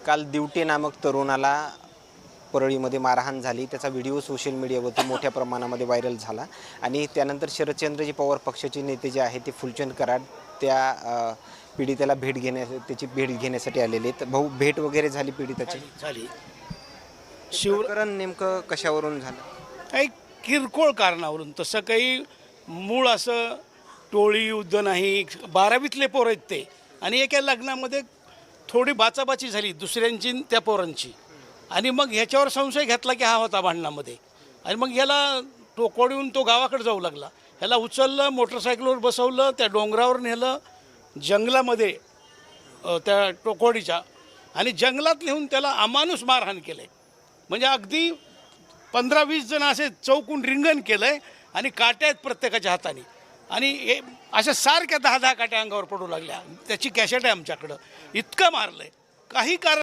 काल दिवटे नामक तरुणाला परळीमध्ये मारहाण झाली। त्याचा व्हिडिओ सोशल मीडियावरती मोठ्या प्रमाणामध्ये व्हायरल झाला आणि त्यानंतर शरदचंद्रजी पवार पक्षाचे नेते जे आहेत ते फुलचंद कराड त्या पीडितेला त्याची भेट घेण्यासाठी आलेले आहेत। भाऊ, भेट वगैरे झाली पीडिताची? झाली. प्रकरण नेमकं कशावरून झालं? काही किरकोळ कारणावरून, तसं काही मूळ असं टोळी युद्ध नाही. 12वीतले पोरं आहेत ते, आणि एका लग्नामध्ये थोडी बाचाबाची झाली दुसऱ्यांची त्या पोरांची, आणि मग ह्याच्यावर संशय घेतला की हा होता भांडणामध्ये, आणि मग ह्याला टोकोडून तो गावाकडे जाऊ लागला. ह्याला उचललं, मोटरसायकलवर बसवलं, त्या डोंगरावर नेलं जंगलामध्ये त्या टोकोडीच्या, आणि जंगलात नेऊन त्याला अमानुष मारहाण केलं आहे. म्हणजे अगदी 15-20 जण असे चौकून रिंगण केलं आहे, आणि काट्या आहेत प्रत्येकाच्या हाताने, आणि हे अशा सारख्या 10-10 काट्या अंगावर पडू लागल्या. त्याची कॅसेट आहे आमच्याकडं. इतकं मारलं आहे, काही कारण